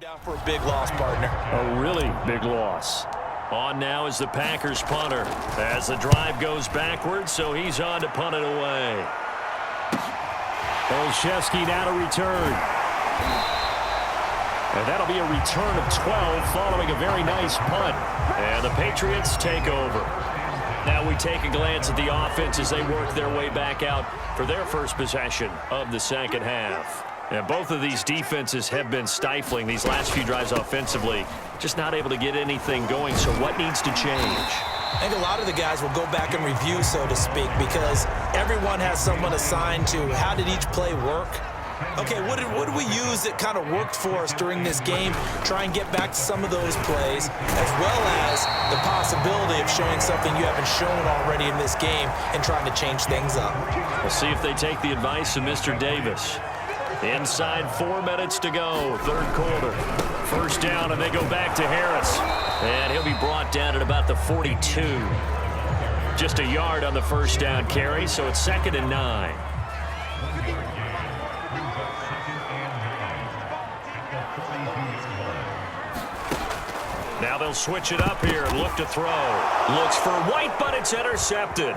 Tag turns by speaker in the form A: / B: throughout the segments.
A: Down for a big loss, partner.
B: A really big loss. On now is the Packers punter as the drive goes backwards, so he's on to punt it away. Olszewski now to return. And that'll be a return of 12 following a very nice punt. And the Patriots take over. Now we take a glance at the offense as they work their way back out for their first possession of the second half. And both of these defenses have been stifling these last few drives offensively. Just not able to get anything going, so what needs to change?
A: I think a lot of the guys will go back and review, so to speak, because everyone has someone assigned to how did each play work. Okay, what did we use that kind of worked for us during this game? Try and get back to some of those plays, as well as the possibility of showing something you haven't shown already in this game and trying to change things up.
B: We'll see if they take the advice of Mr. Davis. Inside 4 minutes to go, third quarter. First down, and they go back to Harris. And he'll be brought down at about the 42. Just a yard on the first down carry, so it's 2nd and 9. Now they'll switch it up here and look to throw. Looks for White, but it's intercepted.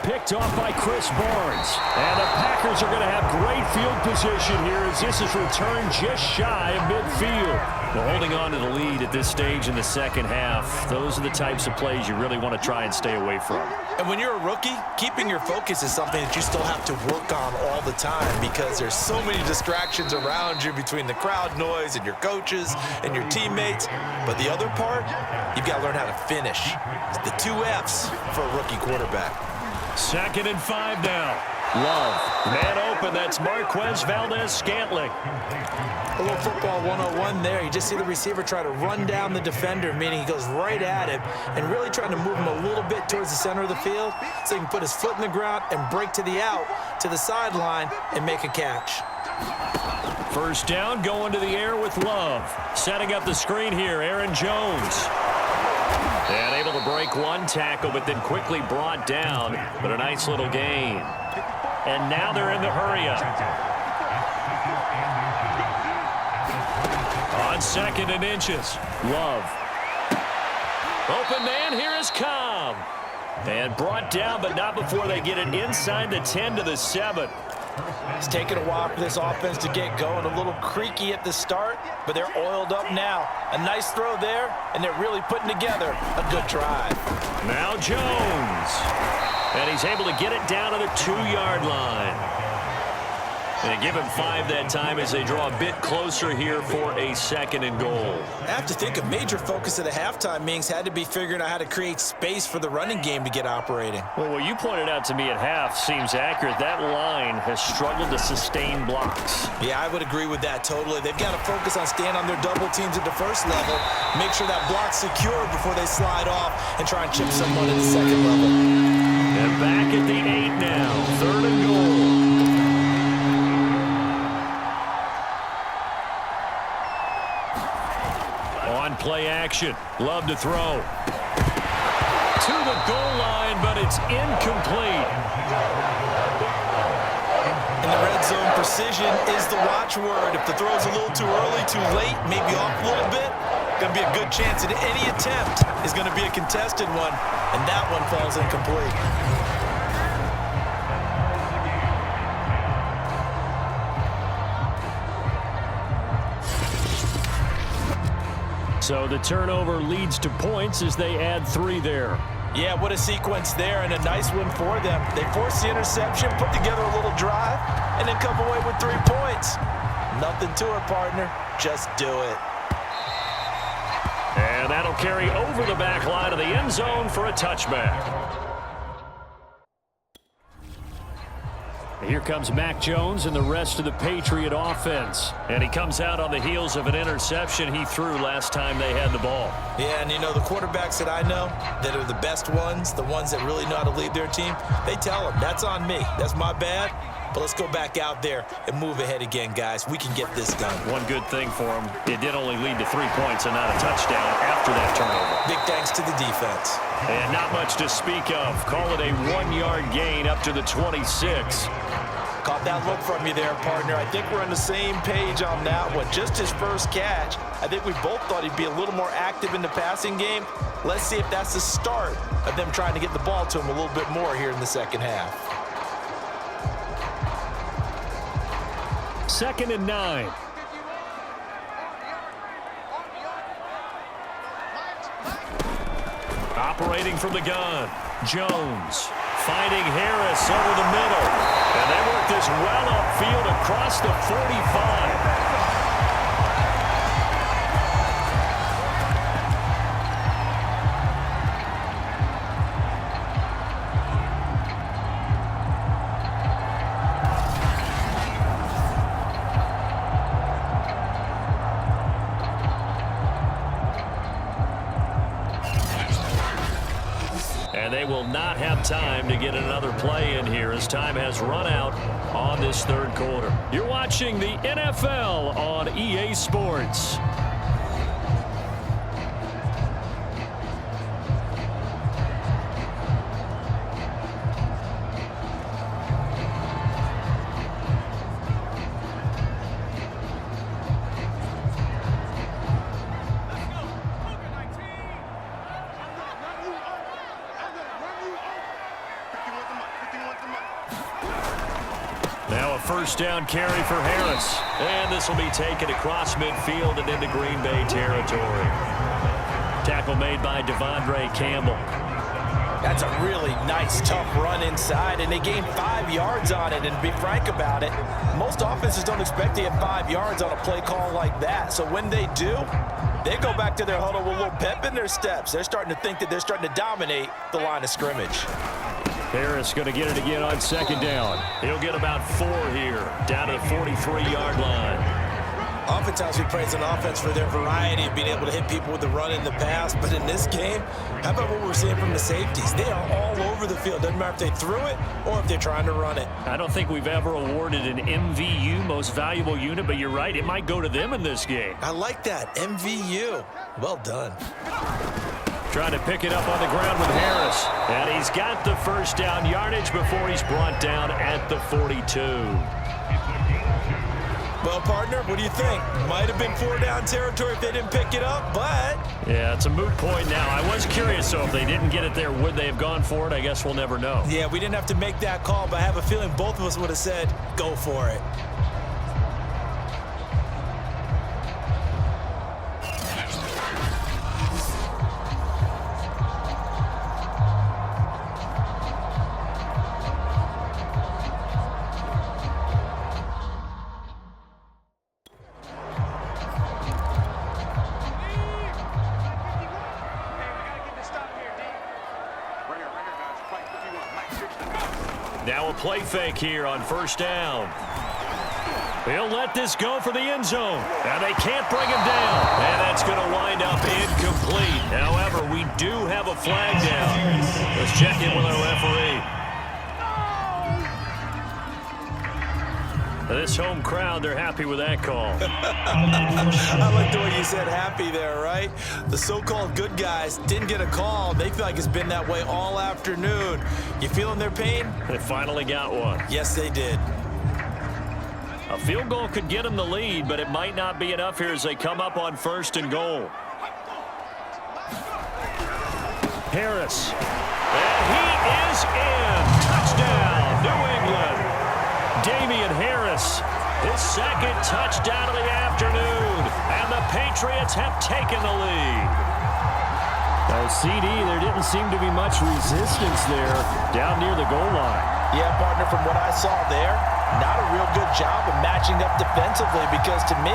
B: Picked off by Chris Barnes. And the Packers are going to have great field position here as this is returned just shy of midfield. Well, holding on to the lead at this stage in the second half, those are the types of plays you really want to try and stay away from.
A: And when you're a rookie, keeping your focus is something that you still have to work on all the time because there's so many distractions around you between the crowd noise and your coaches and your teammates. But the other part, you've got to learn how to finish. It's the 2 F's for a rookie quarterback.
B: 2nd and 5 now. Love. Man open. That's Marquez Valdez-Scantling.
A: A little football 101 there. You just see the receiver try to run down the defender, meaning he goes right at him and really trying to move him a little bit towards the center of the field so he can put his foot in the ground and break to the out, to the sideline, and make a catch.
B: First down, going to the air with Love. Setting up the screen here, Aaron Jones. And able to break one tackle, but then quickly brought down. But a nice little gain. And now they're in the hurry-up. On 2nd and inches, Love. Open man, here is Cobb. And brought down, but not before they get it inside the 10 to the 7.
A: It's taken a while for this offense to get going. A little creaky at the start, but they're oiled up now. A nice throw there, and they're really putting together a good drive.
B: Now Jones. And he's able to get it down to the 2-yard line. And give him 5 that time as they draw a bit closer here for a 2nd and goal.
A: I have to think a major focus of the halftime meetings had to be figuring out how to create space for the running game to get operating.
B: Well, what you pointed out to me at half seems accurate. That line has struggled to sustain blocks.
A: Yeah, I would agree with that totally. They've got to focus on staying on their double teams at the first level, make sure that block's secure before they slide off and try and chip someone at the second level.
B: And back at the 8 now, 3rd and goal. On play action, Love to throw. To the goal line, but it's incomplete.
A: In the red zone, precision is the watchword. If the throw's a little too early, too late, maybe off a little bit, going to be a good chance that any attempt is going to be a contested one, and that one falls incomplete.
B: So the turnover leads to points as they add 3 there.
A: Yeah, what a sequence there, and a nice one for them. They force the interception, put together a little drive, and then come away with 3 points. Nothing to it, partner. Just do it.
B: And that'll carry over the back line of the end zone for a touchback. Here comes Mac Jones and the rest of the Patriot offense. And he comes out on the heels of an interception he threw last time they had the ball.
A: Yeah, and you know, the quarterbacks that I know that are the best ones, the ones that really know how to lead their team, they tell them, that's on me. That's my bad. But let's go back out there and move ahead again, guys. We can get this done.
B: One good thing for them, it did only lead to 3 points and not a touchdown after that turnover.
A: Big thanks to the defense.
B: And not much to speak of. Call it a 1-yard gain up to the 26.
A: Caught that look from you there, partner. I think we're on the same page on that one. Just his first catch. I think we both thought he'd be a little more active in the passing game. Let's see if that's the start of them trying to get the ball to him a little bit more here in the second half.
B: 2nd and 9. Operating from the gun. Jones finding Harris over the middle. And they work this well upfield across the 45. And they will not have time to get another play in here as time has run out on this third quarter. You're watching the NFL on EA Sports. Now a first down carry for Harris. And this will be taken across midfield and into Green Bay territory. Tackle made by Devondre Campbell.
A: That's a really nice, tough run inside, and they gained 5 yards on it. And to be frank about it, most offenses don't expect to get 5 yards on a play call like that. So when they do, they go back to their huddle with a little pep in their steps. They're starting to think that they're starting to dominate the line of scrimmage.
B: Harris going to get it again on 2nd down. He'll get about 4 here, down to the 43-yard line.
A: Oftentimes we praise an offense for their variety of being able to hit people with the run in the pass, but in this game, how about what we're seeing from the safeties? They are all over the field. Doesn't matter if they threw it or if they're trying to run it.
B: I don't think we've ever awarded an MVU, most valuable unit, but you're right, it might go to them in this game.
A: I like that, MVU. Well done.
B: Trying to pick it up on the ground with Harris. And he's got the first down yardage before he's brought down at the 42.
A: Well, partner, what do you think? Might have been 4-down territory if they didn't pick it up, but...
B: Yeah, it's a moot point now. I was curious, so if they didn't get it there, would they have gone for it? I guess we'll never know.
A: Yeah, we didn't have to make that call, but I have a feeling both of us would have said, go for it.
B: Now a play fake here on first down. He'll let this go for the end zone. And they can't bring him down. And that's going to wind up incomplete. However, we do have a flag down. Let's check in with our referee. This home crowd, they're happy with that call.
A: I like the way you said happy there, right? The so-called good guys didn't get a call. They feel like it's been that way all afternoon. You feeling their pain?
B: They finally got one.
A: Yes, they did.
B: A field goal could get them the lead, but it might not be enough here as they come up on 1st and goal. Harris. And he is in. Touchdown, New England. Damian Harris, his 2nd touchdown of the afternoon, and the Patriots have taken the lead. Now, CD, there didn't seem to be much resistance there down near the goal line.
A: Yeah, partner, from what I saw there, not a real good job of matching up defensively because to me,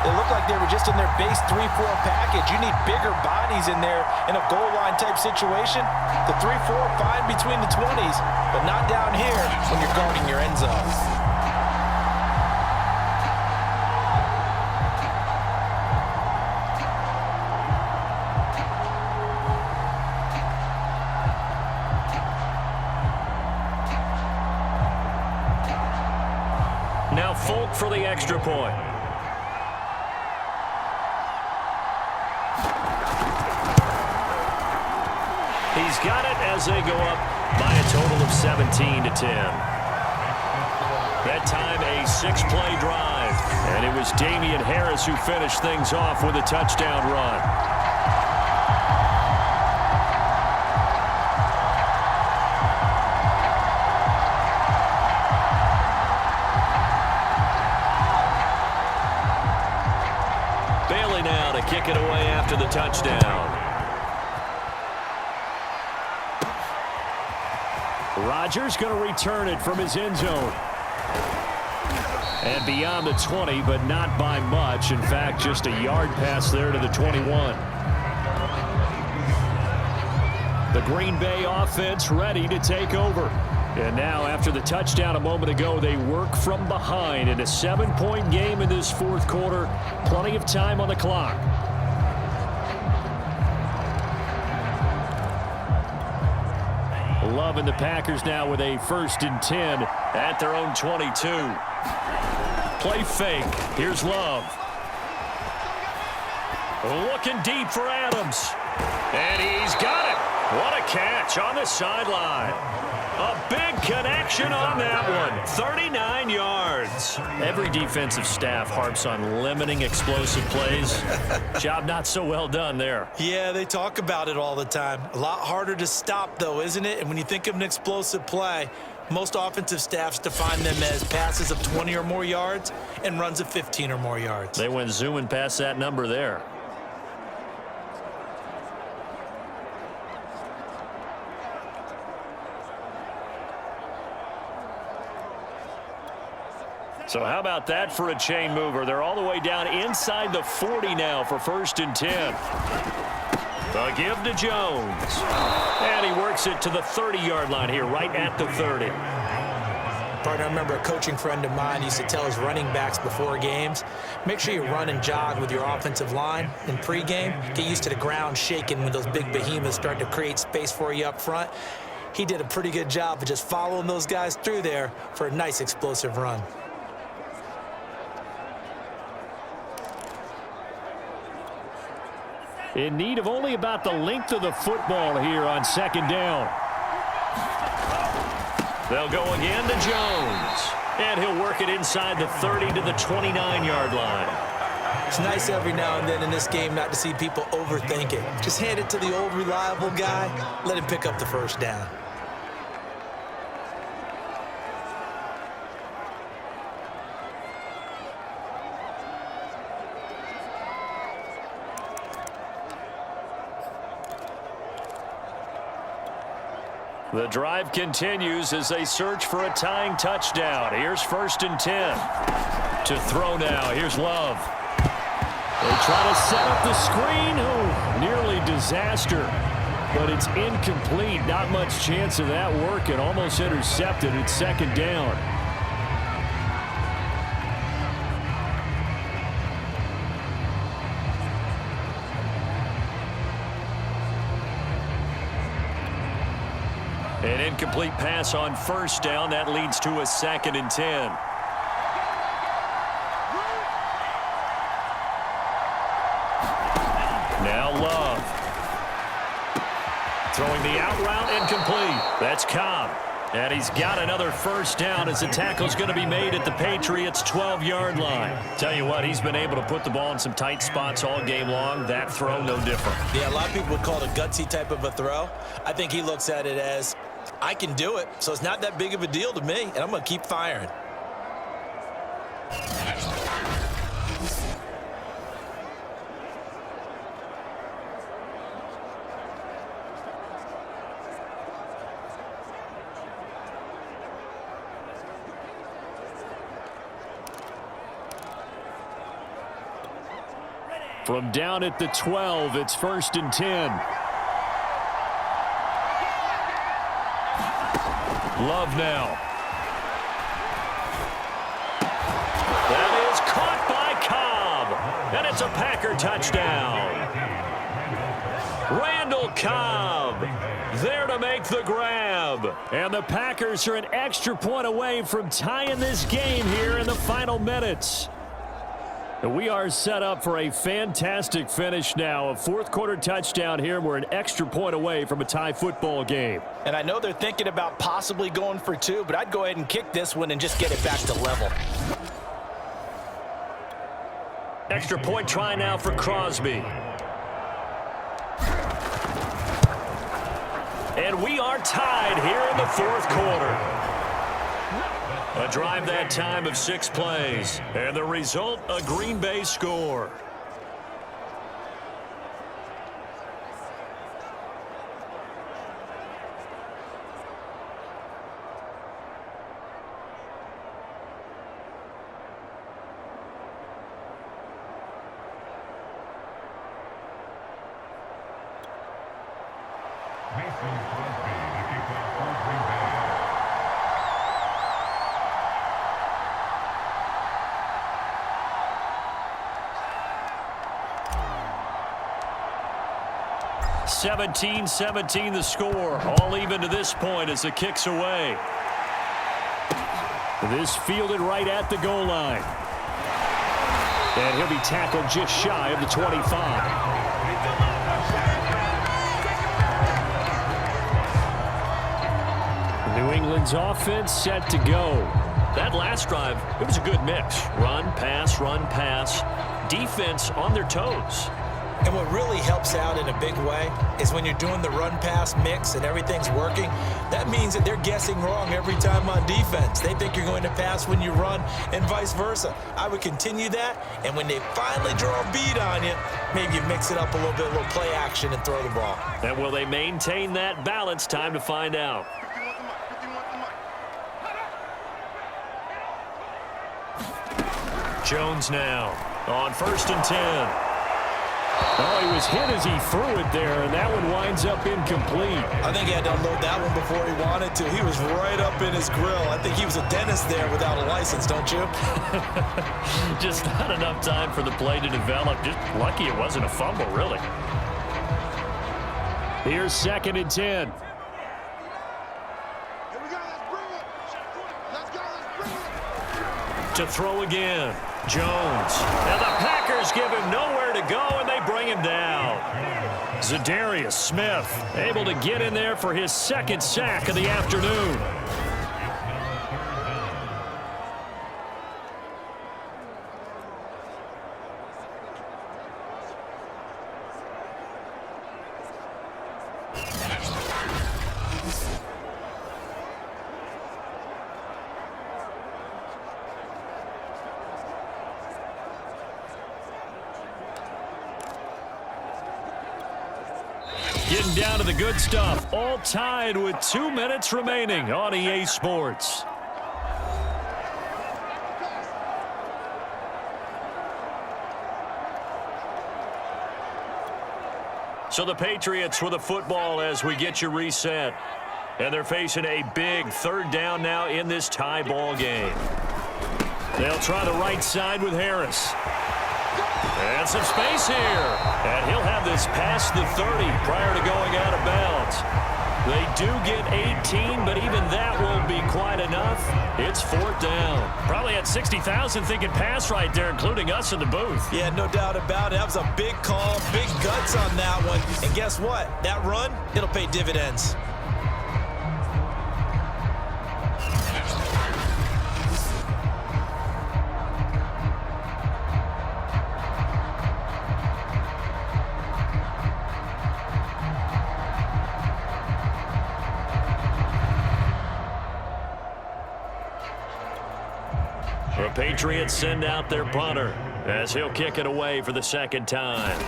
A: it looked like they were just in their base 3-4 package. You need bigger bodies in there in a goal line type situation. The 3-4 fine between the 20s, but not down here when you're guarding your end zone.
B: Now Folk for the extra point. He's got it as they go up by a total of 17-10. That time a 6-play drive. And it was Damian Harris who finished things off with a touchdown run. Bailey now to kick it away after the touchdown. Rodgers going to return it from his end zone. And beyond the 20, but not by much. In fact, just a yard pass there to the 21. The Green Bay offense ready to take over. And now, after the touchdown a moment ago, they work from behind in a 7-point game in this fourth quarter. Plenty of time on the clock. Love and the Packers now with a 1st and 10 at their own 22. Play fake. Here's Love. Looking deep for Adams. And he's got it. What a catch on the sideline. A big connection on that one. 39 yards. Every defensive staff harps on limiting explosive plays. Job not so well done there.
A: Yeah, they talk about it all the time. A lot harder to stop, though, isn't it? And when you think of an explosive play, most offensive staffs define them as passes of 20 or more yards and runs of 15 or more yards.
B: They went zooming past that number there. So how about that for a chain mover? They're all the way down inside the 40 now for 1st and 10. The give to Jones. And he works it to the 30-yard line here, right at the 30.
A: Partner, I remember a coaching friend of mine used to tell his running backs before games, make sure you run and jog with your offensive line in pregame. Get used to the ground shaking when those big behemoths start to create space for you up front. He did a pretty good job of just following those guys through there for a nice explosive run.
B: In need of only about the length of the football here on 2nd down. They'll go again to Jones. And he'll work it inside the 30 to the 29-yard line.
A: It's nice every now and then in this game not to see people overthink it. Just hand it to the old reliable guy. Let him pick up the 1st down.
B: The drive continues as they search for a tying touchdown. Here's 1st and 10. To throw now. Here's Love. They try to set up the screen. Oh, nearly disaster. But it's incomplete. Not much chance of that working. Almost intercepted. It's 2nd down. An incomplete pass on 1st down. That leads to a 2nd and 10. Now Love. Throwing the out route incomplete. That's Cobb. And he's got another 1st down as the tackle's going to be made at the Patriots' 12-yard line. Tell you what, he's been able to put the ball in some tight spots all game long. That throw, no different.
A: Yeah, a lot of people would call it a gutsy type of a throw. I think he looks at it as, I can do it, so it's not that big of a deal to me, and I'm going to keep firing.
B: From down at the 12, it's 1st and 10. Love now. That is caught by Cobb. And it's a Packer touchdown. Randall Cobb there to make the grab. And the Packers are an extra point away from tying this game here in the final minutes. And we are set up for a fantastic finish now. A fourth quarter touchdown here. We're an extra point away from a tie football game.
A: And I know they're thinking about possibly going for two, but I'd go ahead and kick this one and just get it back to level.
B: Extra point try now for Crosby. And we are tied here in the fourth quarter. A drive that time of 6 plays. And the result, a Green Bay score. (17-17) the score. All even to this point as the kick's away. This fielded right at the goal line. And he'll be tackled just shy of the 25. New England's offense set to go. That last drive, it was a good mix. Run, pass, defense on their toes.
A: And what really helps out in a big way is when you're doing the run-pass mix and everything's working, that means that they're guessing wrong every time on defense. They think you're going to pass when you run and vice versa. I would continue that, and when they finally draw a bead on you, maybe you mix it up a little bit, a little play action and throw the ball.
B: And will they maintain that balance? Time to find out. Jones now on 1st and 10. Oh, he was hit as he threw it there, and that one winds up incomplete.
A: I think he had to unload that one before he wanted to. He was right up in his grill. I think he was a dentist there without a license, don't you?
B: Just not enough time for the play to develop. Just lucky it wasn't a fumble, really. Here's 2nd and 10.
C: Here we go, let's bring it. Let's go, let's bring it.
B: To throw again. Jones. Now the Packers give him nowhere to go, and they bring him down. Zadarius Smith able to get in there for his 2nd sack of the afternoon. Getting down to the good stuff. All tied with 2 minutes remaining on EA Sports. So the Patriots with the football as we get you reset. And they're facing a big 3rd down now in this tie ball game. They'll try the right side with Harris. And some space here. And he'll have this past the 30 prior to going out of bounds. They do get 18, but even that won't be quite enough. It's 4th down. Probably had 60,000 thinking pass right there, including us in the booth.
A: Yeah, no doubt about it. That was a big call, big guts on that one. And guess what? That run, it'll pay dividends.
B: The Patriots send out their punter as he'll kick it away for the 2nd time.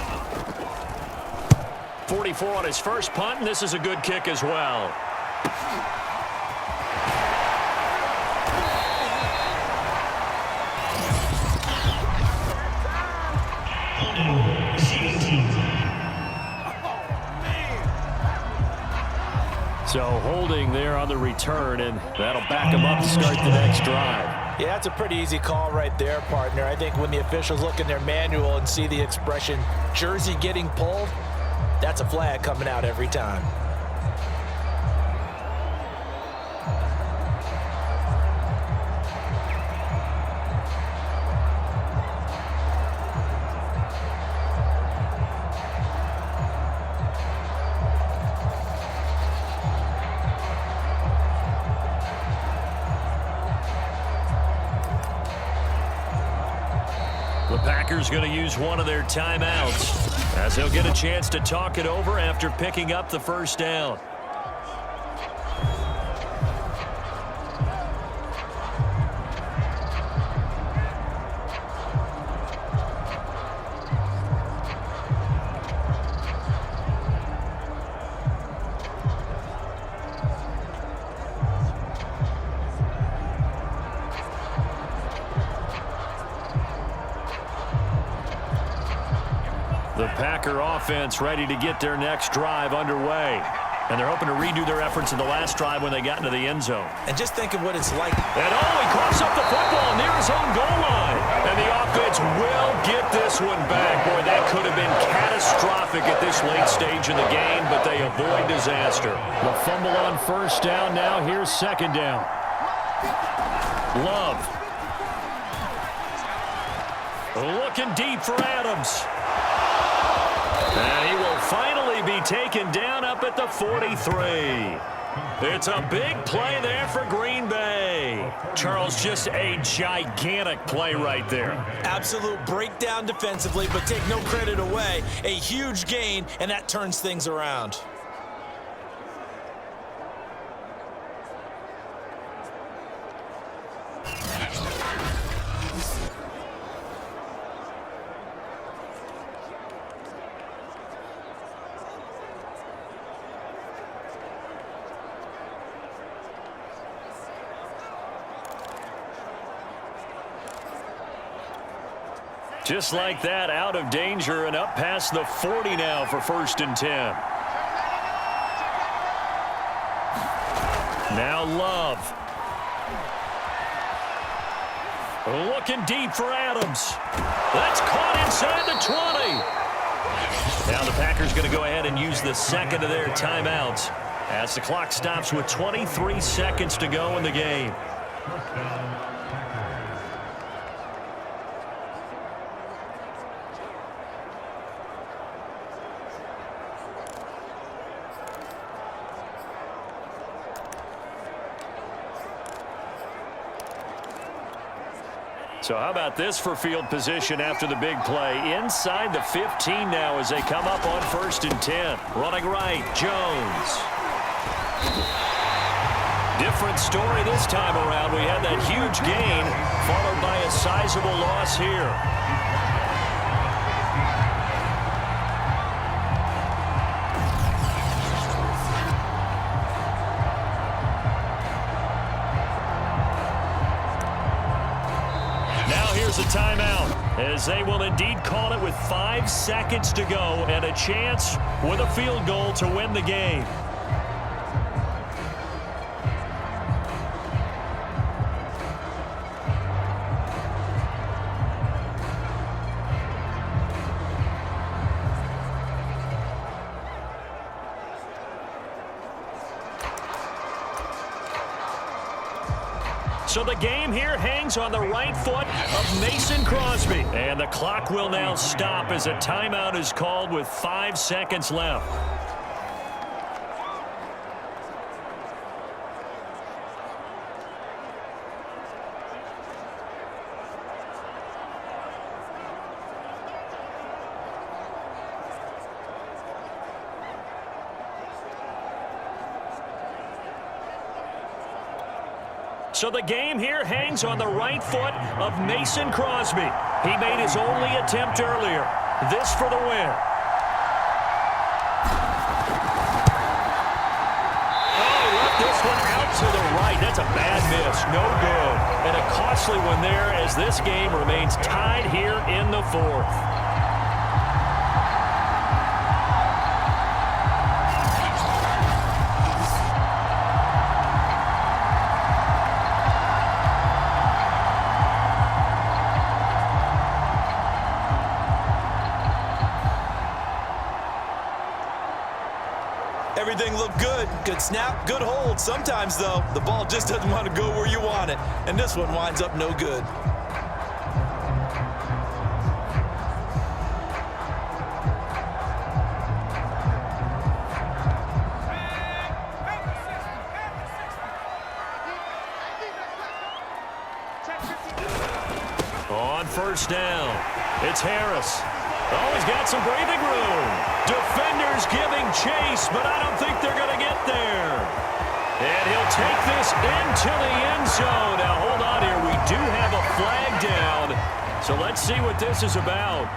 B: 44 on his first punt, and this is a good kick as well. So holding there on the return, and that'll back him up to start the next drive.
A: Yeah, that's a pretty easy call right there, partner. I think when the officials look in their manual and see the expression jersey getting pulled, that's a flag coming out every time.
B: Packers going to use one of their timeouts as they'll get a chance to talk it over after picking up the first down. The Packer offense ready to get their next drive underway. And they're hoping to redo their efforts in the last drive when they got into the end zone.
A: And just think of what it's like.
B: And he coughs up the football near his own goal line. And the offense will get this one back. Boy, that could have been catastrophic at this late stage in the game, but they avoid disaster. The fumble on first down now. Here's second down. Love. Looking deep for Adams. And he will finally be taken down up at the 43. It's a big play there for Green Bay. Charles, just a gigantic play right there.
A: Absolute breakdown defensively, but take no credit away. A huge gain, and that turns things around.
B: Just like that, out of danger and up past the 40 now for 1st and 10. Now Love. Looking deep for Adams. That's caught inside the 20. Now the Packers going to go ahead and use the second of their timeouts as the clock stops with 23 seconds to go in the game. So how about this for field position after the big play? Inside the 15 now as they come up on 1st and 10. Running right, Jones. Different story this time around. We had that huge gain followed by a sizable loss here. A timeout as they will indeed call it with 5 seconds to go and a chance with a field goal to win the game. So the game here hangs on the right foot of Mason Crosby. And the clock will now stop as a timeout is called with 5 seconds left. So the game here hangs on the right foot of Mason Crosby. He made his only attempt earlier. This for the win. Oh, he left this one out to the right. That's a bad miss. No good. And a costly one there as this game remains tied here in the 4th.
A: Everything looked good. Good snap, good hold. Sometimes, though, the ball just doesn't want to go where you want it. And this one winds up no good.
B: On first down, It's Harris. Oh, he's got some breathing room. Defenders giving chase, but I don't think they're going to get there. And he'll take this into the end zone. Now, hold on here. We do have a flag down. So let's see what this is about.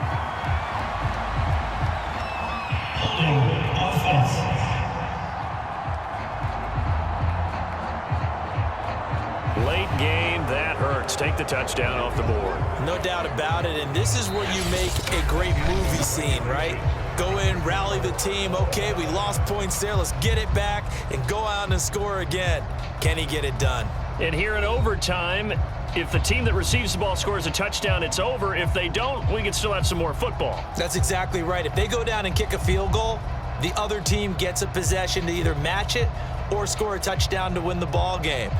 B: Late game, that hurts. Take the touchdown off the board.
A: No doubt about it, and this is where you make a great movie scene, right? Go in, rally the team. Okay, we lost points there. Let's get it back and go out and score again. Can he get it done?
B: And here in overtime, if the team that receives the ball scores a touchdown, it's over. If they don't, we can still have some more football.
A: That's exactly right. If they go down and kick a field goal, the other team gets a possession to either match it or score a touchdown to win the ball game.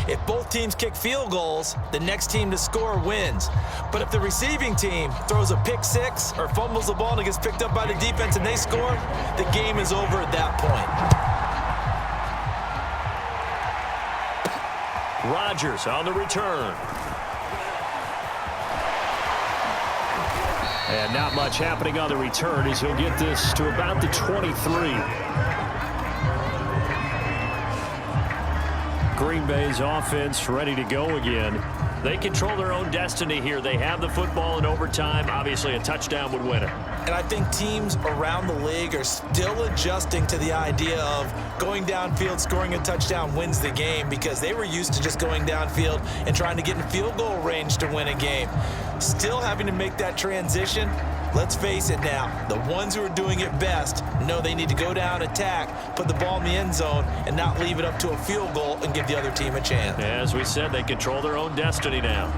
A: If both teams kick field goals, the next team to score wins. But if the receiving team throws a pick six or fumbles the ball and it gets picked up by the defense and they score, the game is over at that point.
B: Rodgers on the return. And not much happening on the return as he'll get this to about the 23. Green Bay's offense ready to go again. They control their own destiny here. They have the football in overtime. Obviously, a touchdown would win it.
A: And I think teams around the league are still adjusting to the idea of going downfield, scoring a touchdown wins the game, because they were used to just going downfield and trying to get in field goal range to win a game. Still having to make that transition. Let's face it now, the ones who are doing it best know they need to go down, attack, put the ball in the end zone, and not leave it up to a field goal and give the other team a chance.
B: As we said, they control their own destiny now.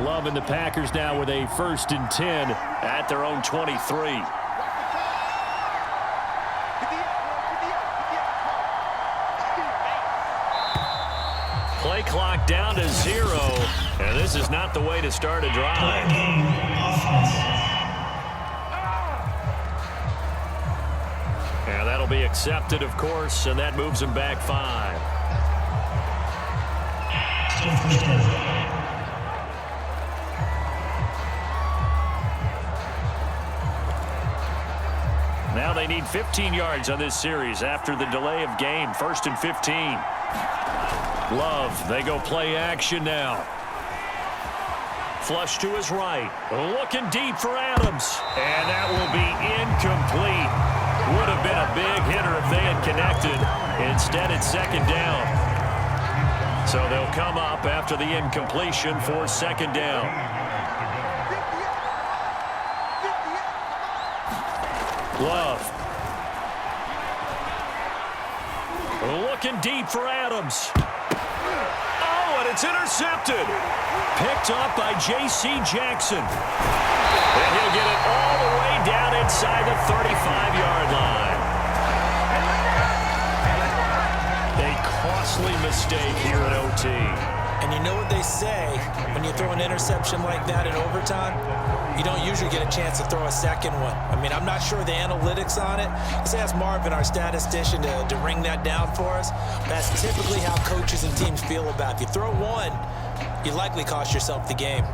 B: Love and the Packers now with a 1st and 10 at their own 23. Play clock down to 0, and this is not the way to start a drive. And that'll be accepted, of course, and that moves them back 5. Now they need 15 yards on this series after the delay of game. 1st and 15. Love, they go play action now. Flush to his right. Looking deep for Adams. And that will be incomplete. Would have been a big hitter if they had connected. Instead, it's 2nd down. So they'll come up after the incompletion for 2nd down. Love. Looking deep for Adams. Oh, and it's intercepted. Picked up by J.C. Jackson. And he'll get it all the way down inside the 35-yard line. A costly mistake here at OT.
A: And you know what they say, when you throw an interception like that in overtime, you don't usually get a chance to throw a second one. I mean, I'm not sure the analytics on it. Let's ask Marvin, our statistician, to ring that down for us. That's typically how coaches and teams feel about it. If you throw one, you likely cost yourself the game.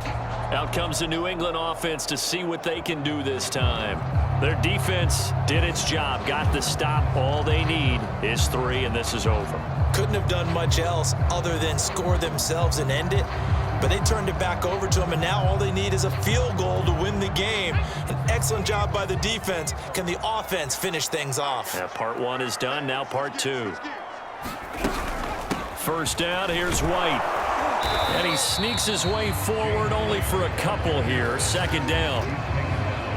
B: Out comes the New England offense to see what they can do this time. Their defense did its job, got the stop. All they need is 3, and this is over.
A: Couldn't have done much else other than score themselves and end it. But they turned it back over to them, and now all they need is a field goal to win the game. An excellent job by the defense. Can the offense finish things off?
B: Yeah, part 1 is done, now part 2. 1st down, here's White. And he sneaks his way forward only for a couple here. 2nd down.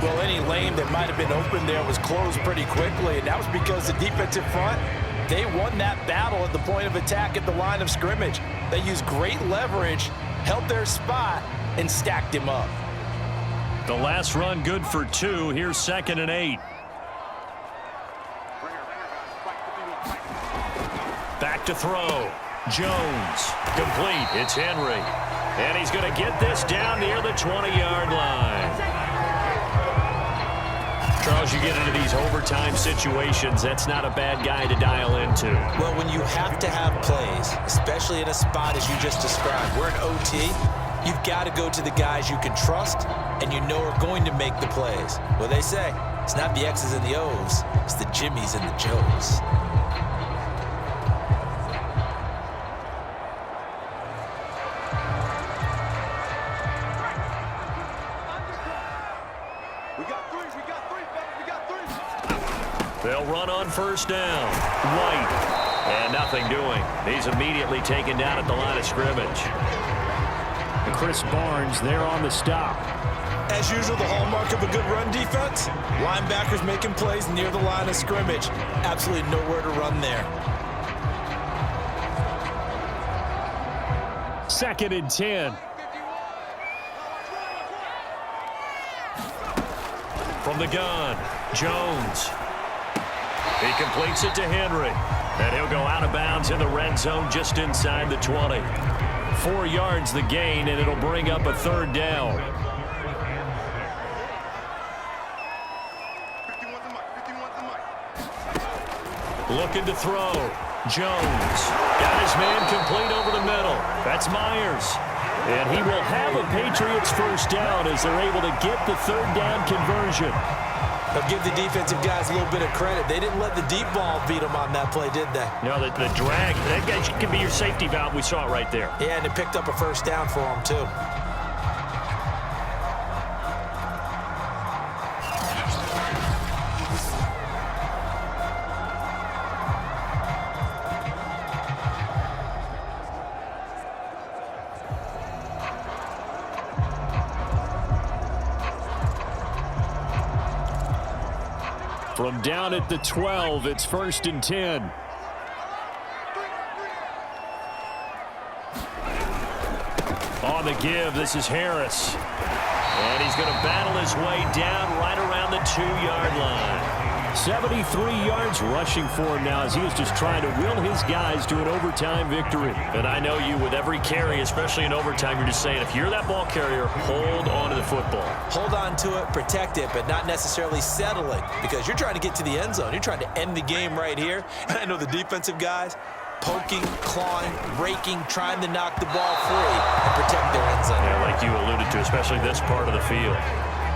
A: Well, any lane that might have been open there was closed pretty quickly, and that was because the defensive front, they won that battle at the point of attack at the line of scrimmage. They used great leverage, held their spot, and stacked him up.
B: The last run good for 2. Here's 2nd and 8. Back to throw. Jones. Complete. It's Henry. And he's going to get this down near the 20-yard line. Charles, you get into these overtime situations, that's not a bad guy to dial into.
A: Well, when you have to have plays, especially in a spot as you just described, we're in OT, you've got to go to the guys you can trust and you know are going to make the plays. Well, they say it's not the X's and the O's, it's the Jimmys and the Joes.
B: They'll run on first down. White. And nothing doing. He's immediately taken down at the line of scrimmage.
D: And Chris Barnes there on the stop.
A: As usual, the hallmark of a good run defense, linebackers making plays near the line of scrimmage. Absolutely nowhere to run there.
D: 2nd and 10.
B: From the gun, Jones. He completes it to Henry. And he'll go out of bounds in the red zone just inside the 20. 4 yards the gain, and it'll bring up a 3rd down. Looking to throw. Jones. Got his man complete over the middle. That's Myers. And he will have a Patriots first down as they're able to get the 3rd down conversion.
A: But give the defensive guys a little bit of credit. They didn't let the deep ball beat them on that play, did they?
B: No, the drag, that can be your safety valve. We saw it right there.
A: Yeah, and it picked up a first down for them, too.
D: From down at the 12, it's 1st and 10.
B: On the give, this is Harris. And he's going to battle his way down right around the 2-yard line.
D: 73 yards rushing for him now as he is just trying to will his guys to an overtime victory.
B: And I know you, with every carry, especially in overtime, you're just saying, if you're that ball carrier, hold on to the football.
A: Hold on to it, protect it, but not necessarily settle it, because you're trying to get to the end zone. You're trying to end the game right here. And I know the defensive guys poking, clawing, raking, trying to knock the ball free and protect their end zone.
B: Yeah, like you alluded to, especially this part of the field.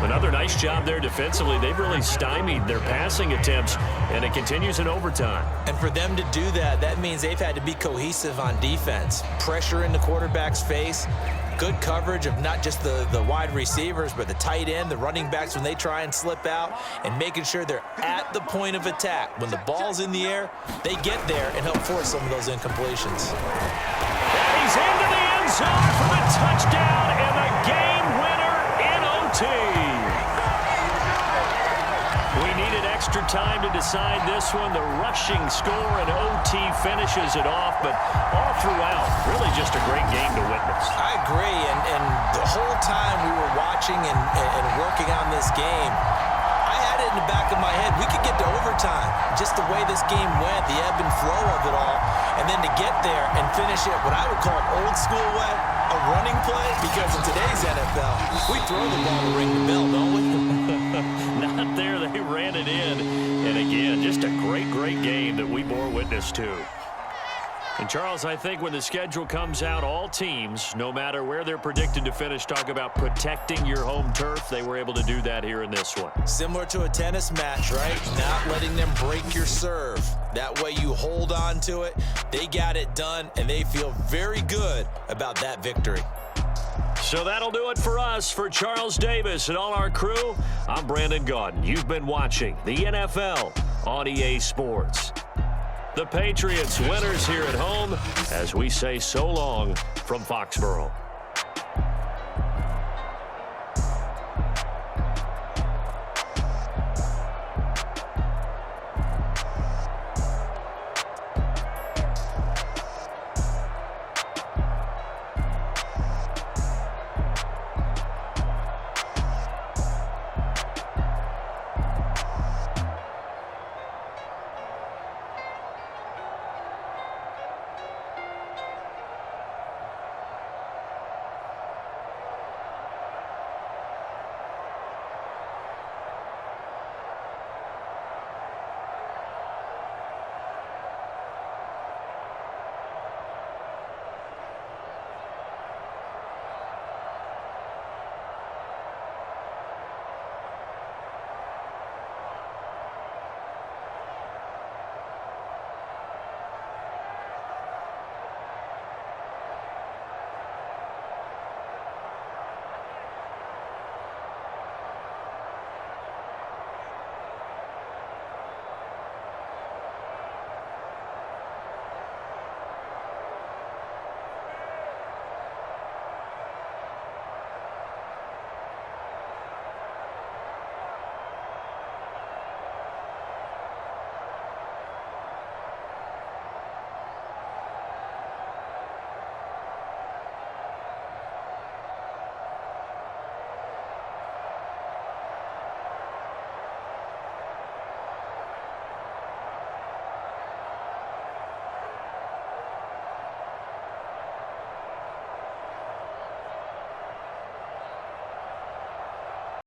B: Another nice job there defensively. They've really stymied their passing attempts, and it continues in overtime.
A: And for them to do that, that means they've had to be cohesive on defense. Pressure in the quarterback's face, good coverage of not just the wide receivers, but the tight end, the running backs when they try and slip out, and making sure they're at the point of attack. When the ball's in the air, they get there and help force some of those incompletions.
B: And he's into the end zone for the touchdown and the game winner in OT. We needed extra time to decide this one. The rushing score in OT finishes it off, but all throughout, really just a great game to witness.
A: I agree, and the whole time we were watching and working on this game, I had it in the back of my head. We could get to overtime. Just the way this game went, the ebb and flow of it all, and then to get there and finish it what I would call old school way, a running play, because in today's NFL, we throw the ball to ring the bell, don't we?
B: Not there. They ran it in. And again, just a great, great game that we bore witness to. And, Charles, I think when the schedule comes out, all teams, no matter where they're predicted to finish, talk about protecting your home turf. They were able to do that here in this one.
A: Similar to a tennis match, right? Not letting them break your serve. That way you hold on to it. They got it done, and they feel very good about that victory.
B: So that'll do it for us. For Charles Davis and all our crew, I'm Brandon Gaudin. You've been watching the NFL on EA Sports. The Patriots winners here at home as we say so long from Foxborough.